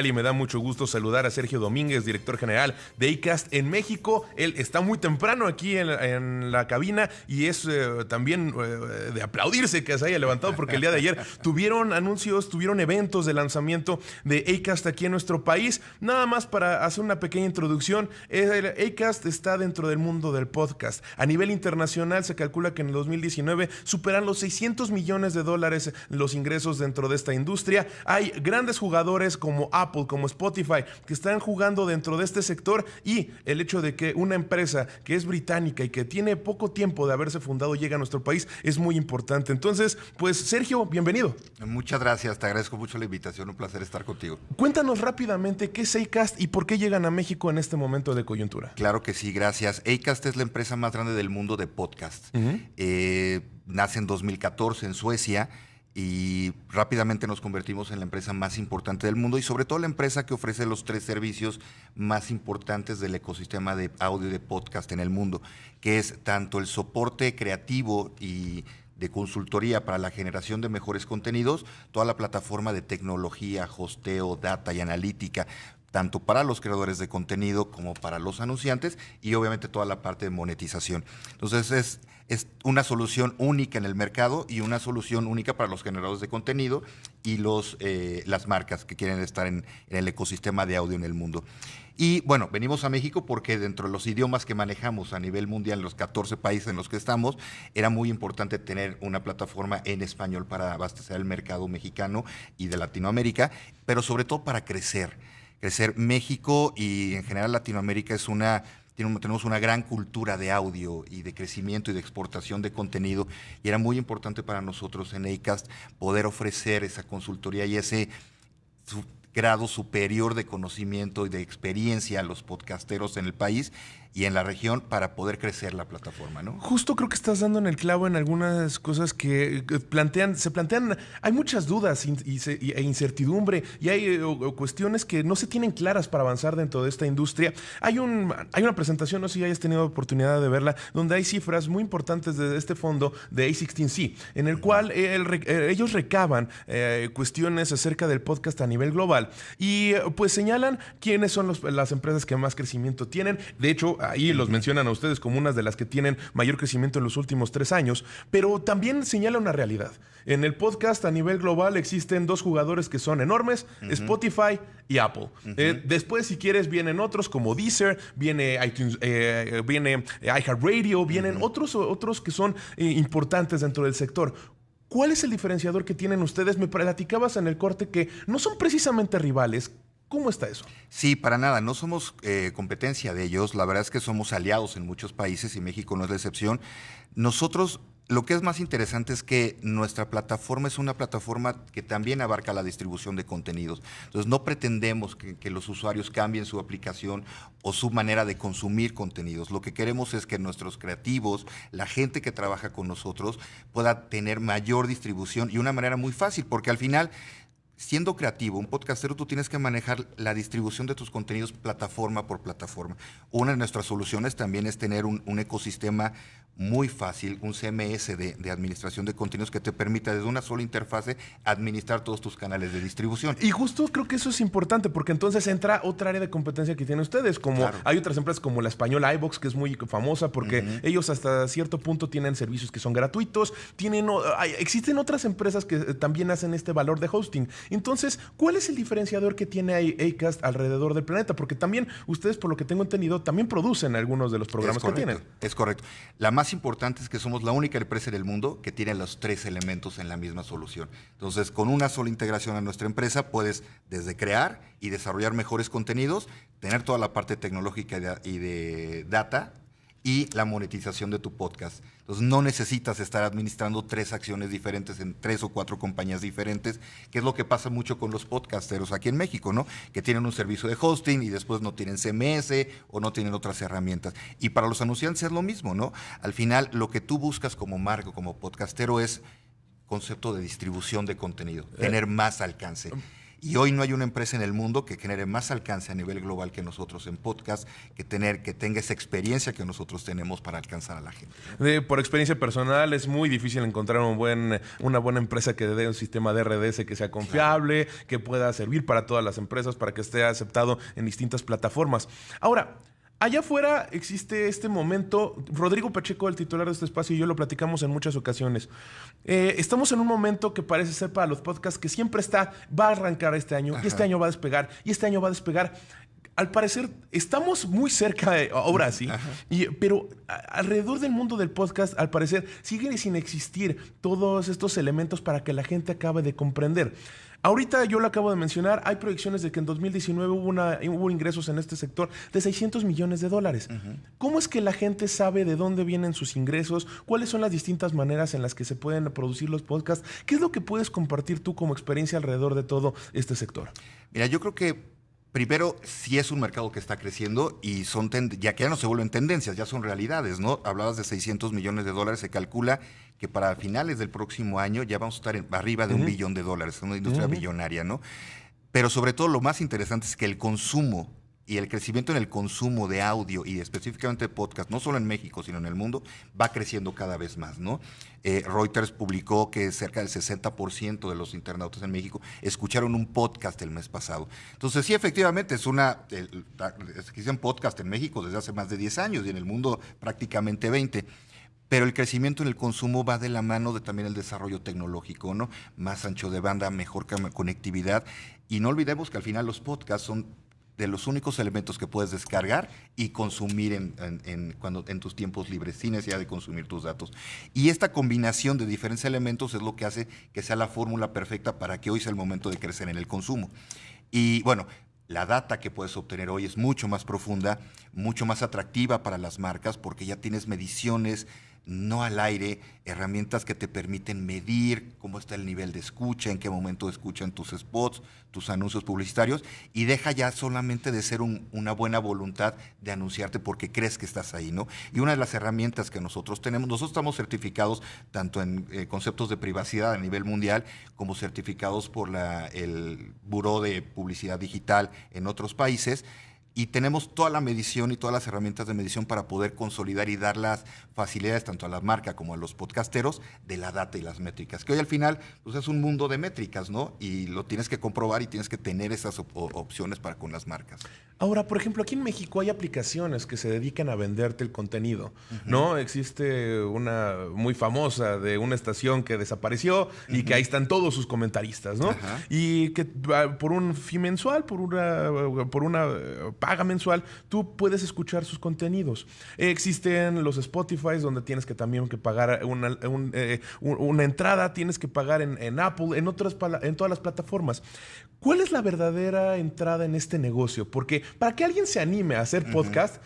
Y me da mucho gusto saludar a Sergio Domínguez, director general de Acast en México. Él está muy temprano aquí en la cabina y es también de aplaudirse que se haya levantado porque el día de ayer tuvieron anuncios, tuvieron eventos de lanzamiento de Acast aquí en nuestro país. Nada más para hacer una pequeña introducción, Acast está dentro del mundo del podcast. A nivel internacional se calcula que en el 2019 superan los $600 millones los ingresos dentro de esta industria. Hay grandes jugadores como Apple, como Spotify, que están jugando dentro de este sector, y el hecho de que una empresa que es británica y que tiene poco tiempo de haberse fundado llegue a nuestro país es muy importante. Entonces, pues Sergio, bienvenido. Muchas gracias, te agradezco mucho la invitación, un placer estar contigo. Cuéntanos rápidamente qué es Acast y por qué llegan a México en este momento de coyuntura. Claro que sí, gracias. Acast es la empresa más grande del mundo de podcast. Nace en 2014 en Suecia, y rápidamente nos convertimos en la empresa más importante del mundo y sobre todo la empresa que ofrece los 3 servicios más importantes del ecosistema de audio de podcast en el mundo, que es tanto el soporte creativo y de consultoría para la generación de mejores contenidos, toda la plataforma de tecnología, hosteo, data y analítica, tanto para los creadores de contenido como para los anunciantes, y obviamente toda la parte de monetización. Entonces es una solución única en el mercado y una solución única para los generadores de contenido y las marcas que quieren estar en el ecosistema de audio en el mundo. Y bueno, venimos a México porque dentro de los idiomas que manejamos a nivel mundial, en los 14 países en los que estamos, era muy importante tener una plataforma en español para abastecer el mercado mexicano y de Latinoamérica, pero sobre todo para crecer. México y en general Latinoamérica tenemos una gran cultura de audio y de crecimiento y de exportación de contenido, y era muy importante para nosotros en Acast poder ofrecer esa consultoría y ese grado superior de conocimiento y de experiencia a los podcasteros en el país y en la región para poder crecer la plataforma, ¿no? Justo creo que estás dando en el clavo en algunas cosas que se plantean. Hay muchas dudas e incertidumbre, y hay cuestiones que no se tienen claras para avanzar dentro de esta industria. Hay una presentación, no sé si hayas tenido oportunidad de verla, donde hay cifras muy importantes de este fondo de A16Z, en el cual ellos recaban cuestiones acerca del podcast a nivel global, y pues señalan quiénes son las empresas que más crecimiento tienen. De hecho, ahí los mencionan a ustedes como unas de las que tienen mayor crecimiento en los últimos 3 años, pero también señala una realidad. En el podcast a nivel global existen 2 jugadores que son enormes, Spotify y Apple. Después, si quieres, vienen otros como Deezer, viene iTunes, viene iHeartRadio, vienen otros que son importantes dentro del sector. ¿Cuál es el diferenciador que tienen ustedes? Me platicabas en el corte que no son precisamente rivales. ¿Cómo está eso? Sí, para nada, no somos competencia de ellos, la verdad es que somos aliados en muchos países y México no es la excepción. Nosotros, lo que es más interesante es que nuestra plataforma es una plataforma que también abarca la distribución de contenidos. Entonces no pretendemos que los usuarios cambien su aplicación o su manera de consumir contenidos. Lo que queremos es que nuestros creativos, la gente que trabaja con nosotros, pueda tener mayor distribución y una manera muy fácil, porque al final, siendo creativo, un podcastero, tú tienes que manejar la distribución de tus contenidos plataforma por plataforma. Una de nuestras soluciones también es tener un ecosistema muy fácil, un CMS de administración de contenidos que te permita desde una sola interfase administrar todos tus canales de distribución. Y justo creo que eso es importante, porque entonces entra otra área de competencia que tienen ustedes, como claro, hay otras empresas como la española iVoox, que es muy famosa porque ellos hasta cierto punto tienen servicios que son gratuitos, existen otras empresas que también hacen este valor de hosting. Entonces, ¿cuál es el diferenciador que tiene Acast alrededor del planeta? Porque también ustedes, por lo que tengo entendido, también producen algunos de los programas que tienen. Es correcto. La más importante es que somos la única empresa en el mundo que tiene los 3 elementos en la misma solución. Entonces, con una sola integración a nuestra empresa, puedes desde crear y desarrollar mejores contenidos, tener toda la parte tecnológica y de data, y la monetización de tu podcast. Entonces no necesitas estar administrando 3 acciones diferentes en 3 o 4 compañías diferentes, que es lo que pasa mucho con los podcasteros aquí en México, ¿no? Que tienen un servicio de hosting y después no tienen CMS o no tienen otras herramientas. Y para los anunciantes es lo mismo, ¿no? Al final, lo que tú buscas como marca, como podcastero, es concepto de distribución de contenido, tener más alcance. Y hoy no hay una empresa en el mundo que genere más alcance a nivel global que nosotros en podcast, que tenga esa experiencia que nosotros tenemos para alcanzar a la gente. Por experiencia personal, es muy difícil encontrar una buena empresa que dé un sistema de RDS que sea confiable, claro, que pueda servir para todas las empresas, para que esté aceptado en distintas plataformas. Ahora, allá afuera existe este momento. Rodrigo Pacheco, el titular de este espacio, y yo lo platicamos en muchas ocasiones. Estamos en un momento que parece ser para los podcasts que siempre va a arrancar este año, y este año va a despegar, y este año va a despegar. Al parecer, estamos muy cerca, ahora sí, pero alrededor del mundo del podcast, al parecer, siguen sin existir todos estos elementos para que la gente acabe de comprender. Ahorita yo lo acabo de mencionar, hay proyecciones de que en 2019 hubo ingresos en este sector de $600 millones. ¿Cómo es que la gente sabe de dónde vienen sus ingresos? ¿Cuáles son las distintas maneras en las que se pueden producir los podcasts? ¿Qué es lo que puedes compartir tú como experiencia alrededor de todo este sector? Mira, yo creo que primero, sí es un mercado que está creciendo y ya no se vuelven tendencias, ya son realidades, ¿no? Hablabas de $600 millones, se calcula que para finales del próximo año ya vamos a estar arriba de $1 billón, es una industria billonaria, ¿no? Pero sobre todo lo más interesante es que el consumo y el crecimiento en el consumo de audio y específicamente de podcast, no solo en México, sino en el mundo, va creciendo cada vez más, ¿no? Reuters publicó que cerca del 60% de los internautas en México escucharon un podcast el mes pasado. Entonces, sí, efectivamente, existen podcast en México desde hace más de 10 años y en el mundo prácticamente 20. Pero el crecimiento en el consumo va de la mano de también el desarrollo tecnológico, ¿no? Más ancho de banda, mejor conectividad. Y no olvidemos que al final los podcasts son de los únicos elementos que puedes descargar y consumir en tus tiempos libres, sin necesidad de consumir tus datos. Y esta combinación de diferentes elementos es lo que hace que sea la fórmula perfecta para que hoy sea el momento de crecer en el consumo. Y bueno, la data que puedes obtener hoy es mucho más profunda, mucho más atractiva para las marcas, porque ya tienes mediciones, no al aire, herramientas que te permiten medir cómo está el nivel de escucha, en qué momento escuchan tus spots, tus anuncios publicitarios, y deja ya solamente de ser una buena voluntad de anunciarte porque crees que estás ahí, ¿no? Y una de las herramientas que nosotros estamos certificados tanto en conceptos de privacidad a nivel mundial, como certificados por el Buró de Publicidad Digital en otros países, y tenemos toda la medición y todas las herramientas de medición para poder consolidar y dar las facilidades tanto a la marca como a los podcasteros de la data y las métricas, que hoy al final pues es un mundo de métricas, ¿no? Y lo tienes que comprobar y tienes que tener esas opciones para con las marcas. Ahora, por ejemplo, aquí en México hay aplicaciones que se dedican a venderte el contenido, ¿no? Existe una muy famosa de una estación que desapareció y que ahí están todos sus comentaristas, ¿no? Y que por un fee mensual, por una paga mensual, tú puedes escuchar sus contenidos. Existen los Spotify donde tienes que también pagar una entrada, tienes que pagar en Apple, en todas las plataformas. ¿Cuál es la verdadera entrada en este negocio? Porque para que alguien se anime a hacer podcast,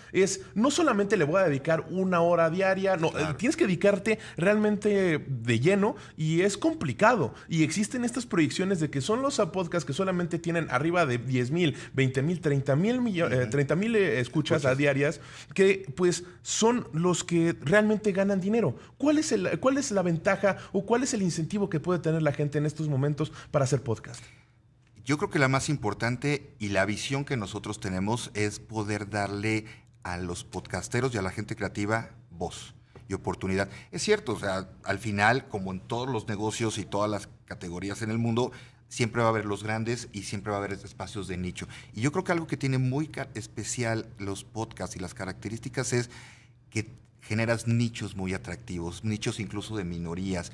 no solamente le voy a dedicar 1 hora diaria, no, claro, tienes que dedicarte realmente de lleno y es complicado. Y existen estas proyecciones de que son los podcasts que solamente tienen arriba de 10,000, 20,000, 30,000 escuchas a diarias, que pues son los que realmente ganan dinero. ¿Cuál es la ventaja o cuál es el incentivo que puede tener la gente en estos momentos para hacer podcast? Yo creo que la más importante y la visión que nosotros tenemos es poder darle a los podcasteros y a la gente creativa voz y oportunidad. Es cierto, o sea, al final, como en todos los negocios y todas las categorías en el mundo, siempre va a haber los grandes y siempre va a haber espacios de nicho. Y yo creo que algo que tiene muy especial los podcasts y las características es que generas nichos muy atractivos, nichos incluso de minorías,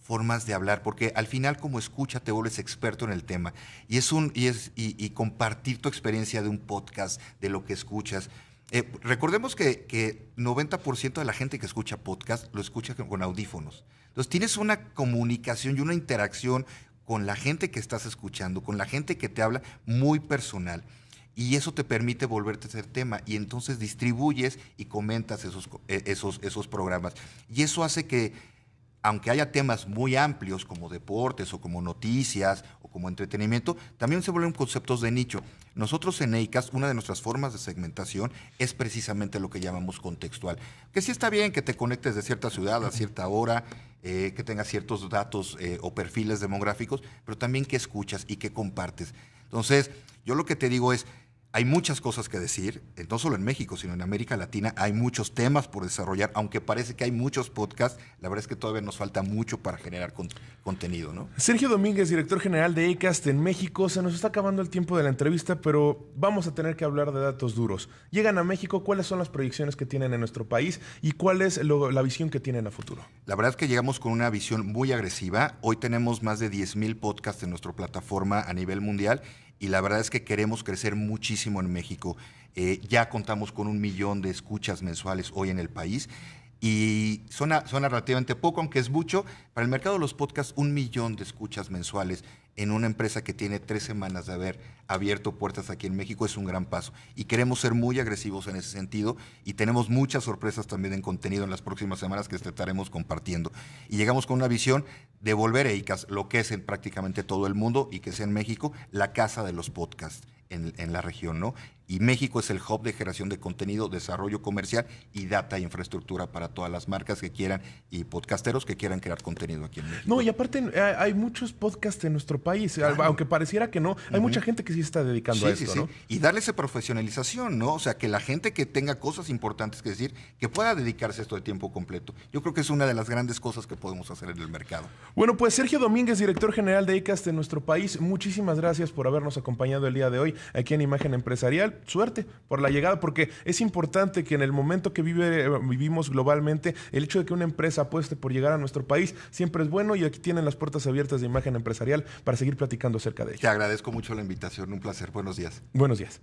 formas de hablar, porque al final como escucha te vuelves experto en el tema y compartir tu experiencia de un podcast, de lo que escuchas. Recordemos que 90% de la gente que escucha podcast lo escucha con audífonos. Entonces tienes una comunicación y una interacción con la gente que estás escuchando, con la gente que te habla, muy personal. Y eso te permite volverte a hacer tema y entonces distribuyes y comentas esos programas. Y eso hace que, aunque haya temas muy amplios como deportes o como noticias o como entretenimiento, también se vuelven conceptos de nicho. Nosotros en Acast, una de nuestras formas de segmentación es precisamente lo que llamamos contextual. Que sí está bien que te conectes de cierta ciudad a cierta hora, que tengas ciertos datos o perfiles demográficos, pero también qué escuchas y qué compartes. Entonces, yo lo que te digo es, hay muchas cosas que decir, no solo en México, sino en América Latina. Hay muchos temas por desarrollar, aunque parece que hay muchos podcasts, la verdad es que todavía nos falta mucho para generar contenido, ¿no? Sergio Domínguez, director general de Acast en México. Se nos está acabando el tiempo de la entrevista, pero vamos a tener que hablar de datos duros. Llegan a México, ¿cuáles son las proyecciones que tienen en nuestro país y cuál es la visión que tienen a futuro? La verdad es que llegamos con una visión muy agresiva. Hoy tenemos más de 10,000 podcasts en nuestra plataforma a nivel mundial. Y la verdad es que queremos crecer muchísimo en México. Ya contamos con 1 millón de escuchas mensuales hoy en el país. Y suena relativamente poco, aunque es mucho. Para el mercado de los podcasts, 1 millón de escuchas mensuales en una empresa que tiene 3 semanas de haber abierto puertas aquí en México es un gran paso. Y queremos ser muy agresivos en ese sentido. Y tenemos muchas sorpresas también en contenido en las próximas semanas que estaremos compartiendo. Y llegamos con una visión de volver a Acast, lo que es en prácticamente todo el mundo y que sea en México la casa de los podcasts en la región, ¿no? Y México es el hub de generación de contenido, desarrollo comercial y data e infraestructura para todas las marcas que quieran y podcasteros que quieran crear contenido aquí en México. No, y aparte hay muchos podcasts en nuestro país, aunque pareciera que no, hay mucha gente que sí está dedicando a esto, ¿no? Y darle esa profesionalización, ¿no? O sea, que la gente que tenga cosas importantes que decir, que pueda dedicarse a esto de tiempo completo. Yo creo que es una de las grandes cosas que podemos hacer en el mercado. Bueno, pues Sergio Domínguez, director general de Acast en nuestro país, muchísimas gracias por habernos acompañado el día de hoy aquí en Imagen Empresarial. Suerte por la llegada, porque es importante que en el momento que vivimos globalmente, el hecho de que una empresa apueste por llegar a nuestro país siempre es bueno, y aquí tienen las puertas abiertas de Imagen Empresarial para seguir platicando acerca de ello. Te agradezco mucho la invitación, un placer. Buenos días. Buenos días.